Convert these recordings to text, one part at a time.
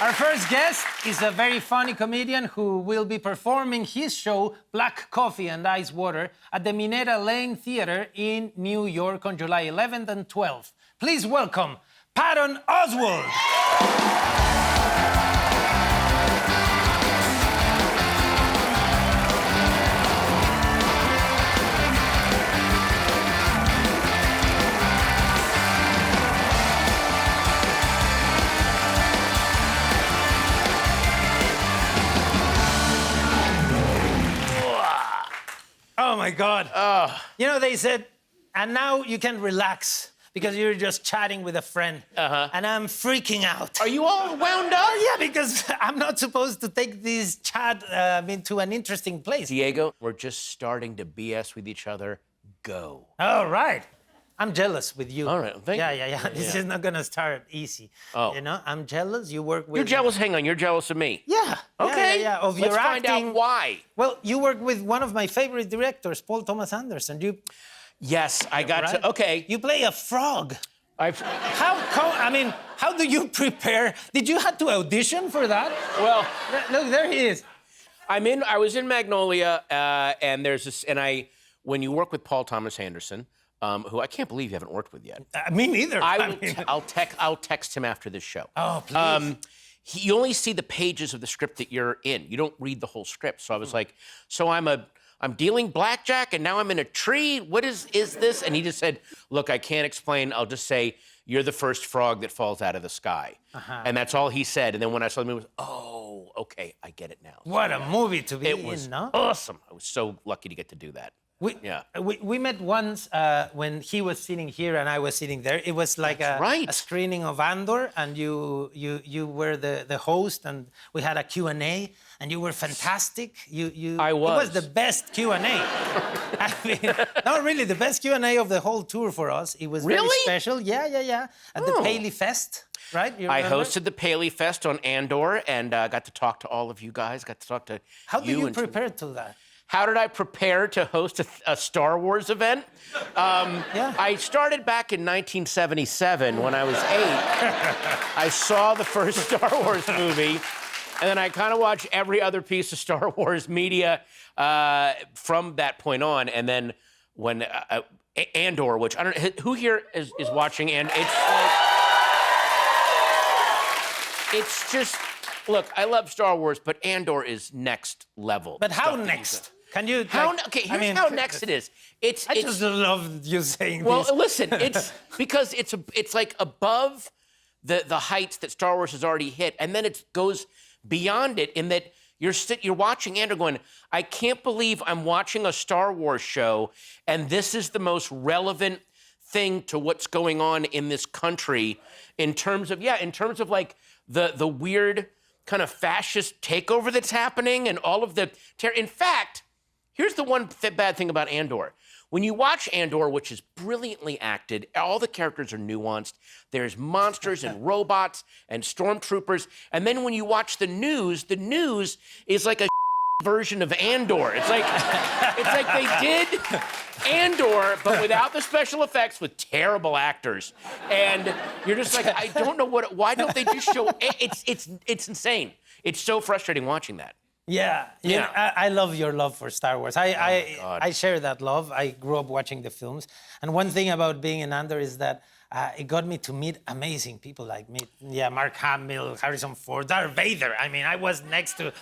Our first guest is a very funny comedian who will be performing his show, Black Coffee and Ice Water, at the Minetta Lane Theater in New York on July 11th and 12th. Please welcome Patton Oswalt. Oh my God. You know, they said, and now you can relax because you're just chatting with a friend. And I'm freaking out. Are you all wound up? Yeah, because I'm not supposed to take this chat into an interesting place. Diego, we're just starting to BS with each other. Go. All right. I'm jealous with you. All right, thank you. Yeah. This is not gonna start easy. Oh. You know, I'm jealous. You work with... You're jealous? Hang on, you're jealous of me? Yeah. Okay. Yeah. Of Let's your find acting. out why. Well, you work with one of my favorite directors, Paul Thomas Anderson. Yes, I got Right? to... Okay. You play a frog. I've... How do you prepare? Did you have to audition for that? Well... Look, there he is. I was in Magnolia, and there's this... And when you work with Paul Thomas Anderson, who I can't believe you haven't worked with yet. Me neither. I'll text him after this show. Oh, please. You only see the pages of the script that you're in. You don't read the whole script. So I was like, so I'm dealing blackjack and now I'm in a tree. What is this? And he just said, look, I can't explain. I'll just say, you're the first frog that falls out of the sky. And that's all he said. And then when I saw the movie, oh, okay, I get it now. What a movie to be It was in, no? awesome. I was so lucky to get to do that. We met once when he was sitting here and I was sitting there. It was like a screening of Andor, and you were the host, and we had a Q&A, and you were fantastic. I was. It was the best Q&A. I mean, no, really, the best Q&A of the whole tour for us. It was very special. Yeah. At the Paley Fest, right? I hosted the Paley Fest on Andor and got to talk to all of you guys. Got to talk to How do you prepare to that? How did I prepare to host a Star Wars event? I started back in 1977 when I was 8. I saw the first Star Wars movie, and then I kind of watched every other piece of Star Wars media from that point on. And then when Andor, which I don't know, who here is watching, and it's just, look, I love Star Wars, but Andor is next level. But how next? Can you? Here's how next it is. I just love you saying well, this. Well, listen, it's because it's like above the heights that Star Wars has already hit, and then it goes beyond it in that you're watching Andor going, I can't believe I'm watching a Star Wars show, and this is the most relevant thing to what's going on in this country in terms of like the weird kind of fascist takeover that's happening and all of the terror. In fact, here's the one bad thing about Andor. When you watch Andor, which is brilliantly acted, all the characters are nuanced. There's monsters and robots and stormtroopers. And then when you watch the news is like a version of Andor. It's like they did Andor, but without the special effects, with terrible actors. And you're just like, I don't know why don't they just show? It's insane. It's so frustrating watching that. Yeah. I love your love for Star Wars. I share that love. I grew up watching the films. And one thing about being in Andor is that it got me to meet amazing people like Mark Hamill, Harrison Ford, Darth Vader. I mean, I was next to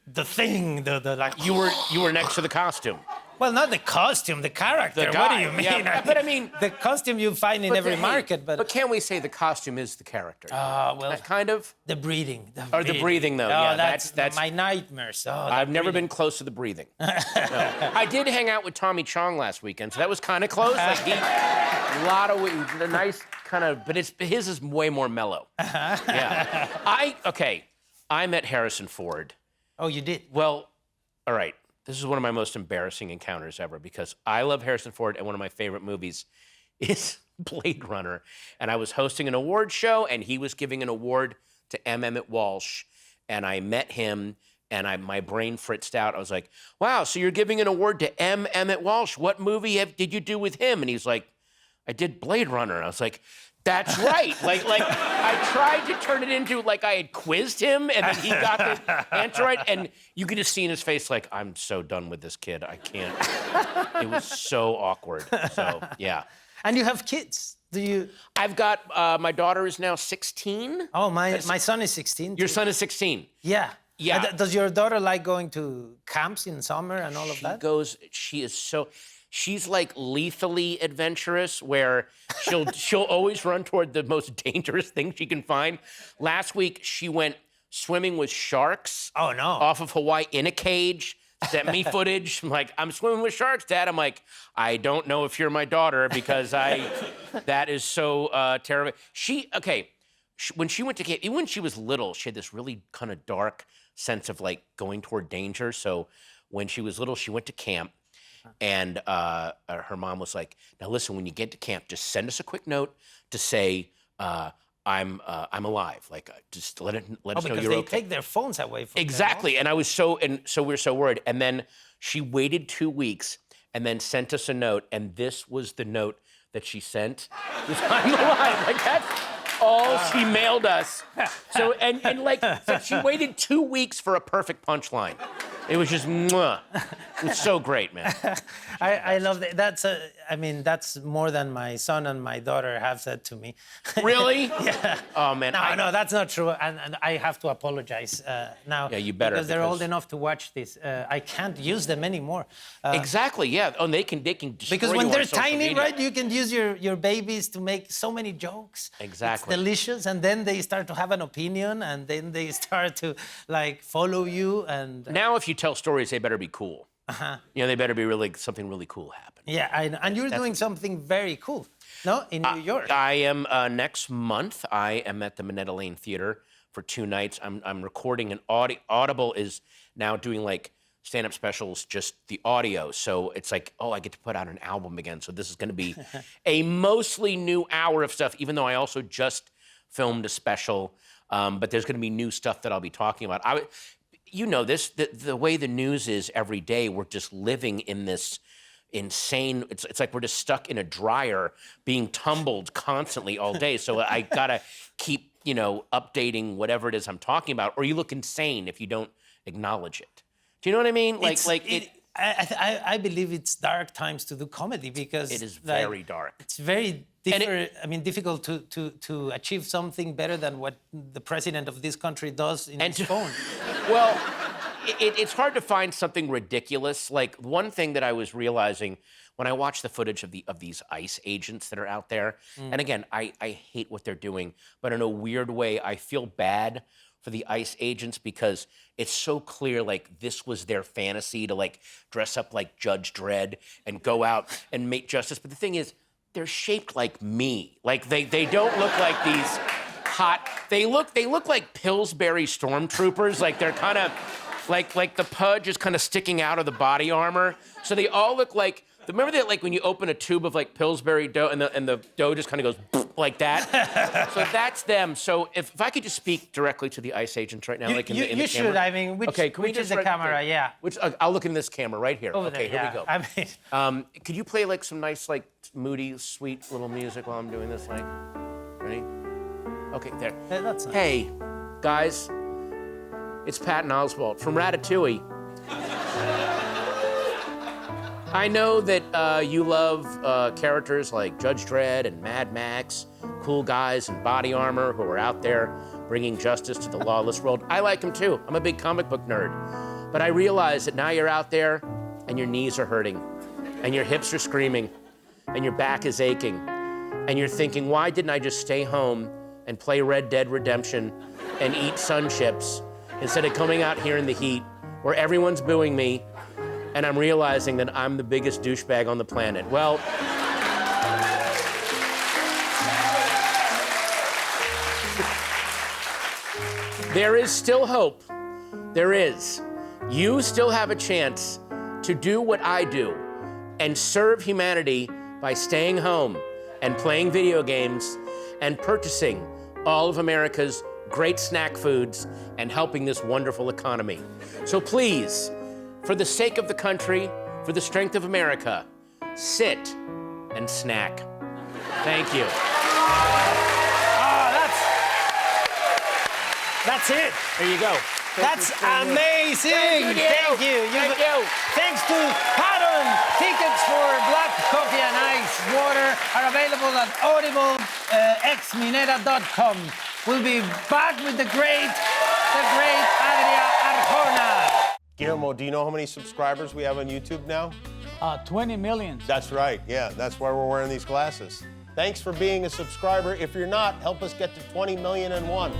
the thing, like... You were next to the costume. Well, not the costume, the character. The guy, what do you mean? Yeah, but I mean... The costume you find in every market, but... But can't we say the costume is the character? Well... Kind of? The breathing. The breathing, though, oh, yeah. That's my nightmares. I've never been close to the breathing. No. I did hang out with Tommy Chong last weekend, so that was kind of close. Like a nice kind of... But his is way more mellow. Yeah. I met Harrison Ford. Oh, you did? Well, all right. This is one of my most embarrassing encounters ever because I love Harrison Ford, and one of my favorite movies is Blade Runner. And I was hosting an award show, and he was giving an award to M. Emmett Walsh. And I met him, and my brain fritzed out. I was like, wow, so you're giving an award to M. Emmett Walsh. What movie did you do with him? And he's like, I did Blade Runner. I was like, That's right. Like I tried to turn it into like I had quizzed him, and then he got the answer right, and you could just see in his face like, I'm so done with this kid. I can't. It was so awkward. So yeah. And you have kids. Do you? I've got my daughter is now 16. Oh, my son is 16. Your son is 16. Yeah. Yeah. Does your daughter like going to camps in summer and all of that? She's like lethally adventurous, where she'll always run toward the most dangerous thing she can find. Last week she went swimming with sharks. Oh no! Off of Hawaii in a cage. Sent me footage. I'm like, I'm swimming with sharks, Dad. I'm like, I don't know if you're my daughter because that is so terrible. When she went to camp, even when she was little, she had this really kind of dark sense of like going toward danger. So when she was little, she went to camp. And her mom was like, now listen, when you get to camp, just send us a quick note to say, I'm alive. Like, just let us know you're okay. Because they take their phones away from them. Exactly. And so we were so worried. And then she waited 2 weeks and then sent us a note. And this was the note that she sent. It was, I'm alive. Like, that's all she mailed us. So, and like, so she waited 2 weeks for a perfect punchline. It was just, mwah. It was so great, man. I love that. That's more than my son and my daughter have said to me. Really? Yeah. Oh, man. No, that's not true. And I have to apologize now. Yeah, you better. Because they're old enough to watch this. I can't use them anymore. Exactly, yeah. Oh, they can destroy because when you they're on social tiny, media. right, you can use your babies to make so many jokes. Exactly. It's delicious. And then they start to have an opinion, and then they start to, like, follow you. And now if you tell stories, they better be cool. You know, they better be something really cool happen. Yeah, and you're doing something very cool, no, in New York. I am next month. I am at the Minetta Lane Theater for 2 nights. I'm recording an Audible is now doing like stand-up specials, just the audio. So it's like, oh, I get to put out an album again. So this is going to be a mostly new hour of stuff, even though I also just filmed a special. But there's going to be new stuff that I'll be talking about. You know this, the way the news is every day, we're just living in this insane, it's like we're just stuck in a dryer being tumbled constantly all day. So I gotta keep, updating whatever it is I'm talking about, or you look insane if you don't acknowledge it. Do you know what I mean? I believe it's dark times to do comedy because it is very dark. It's very difficult to achieve something better than what the president of this country does in his phone. Well, it's hard to find something ridiculous. Like, one thing that I was realizing when I watch the footage of these ICE agents that are out there, and again, I hate what they're doing, but in a weird way, I feel bad for the ICE agents because it's so clear, like, this was their fantasy to, like, dress up like Judge Dredd and go out and make justice. But the thing is, they're shaped like me. Like, they don't look like these hot... They look like Pillsbury stormtroopers. Like, they're kind of... Like the pudge is kind of sticking out of the body armor. So they all look like... Remember that, like, when you open a tube of, like, Pillsbury dough and the dough just kind of goes like that? So that's them. So if I could just speak directly to the ICE agents right now, like in the camera. You should. I mean, which is the camera? Yeah. I'll look in this camera right here. Over okay, there, here we go. I mean, could you play, like, some nice, like, moody, sweet little music while I'm doing this? Like, ready? Okay, there. That's nice. Hey, guys, it's Patton Oswalt from Ratatouille. I know that you love characters like Judge Dredd and Mad Max, cool guys in body armor who are out there bringing justice to the lawless world. I like them too. I'm a big comic book nerd. But I realize that now you're out there and your knees are hurting and your hips are screaming and your back is aching and you're thinking, why didn't I just stay home and play Red Dead Redemption and eat sun chips instead of coming out here in the heat where everyone's booing me and I'm realizing that I'm the biggest douchebag on the planet? Well, there is still hope. There is. You still have a chance to do what I do and serve humanity by staying home and playing video games and purchasing all of America's great snack foods and helping this wonderful economy. So please, for the sake of the country, for the strength of America, sit and snack. Thank you. That's it. There you go. That's amazing. Thank you. Thank you. Thanks to Patton. Tickets for Black Coffee and Ice Water are available at Audible, xminera.com. We'll be back with the great Adria Arjona. Guillermo, do you know how many subscribers we have on YouTube now? 20 million. That's right, yeah, that's why we're wearing these glasses. Thanks for being a subscriber. If you're not, help us get to 20,000,001.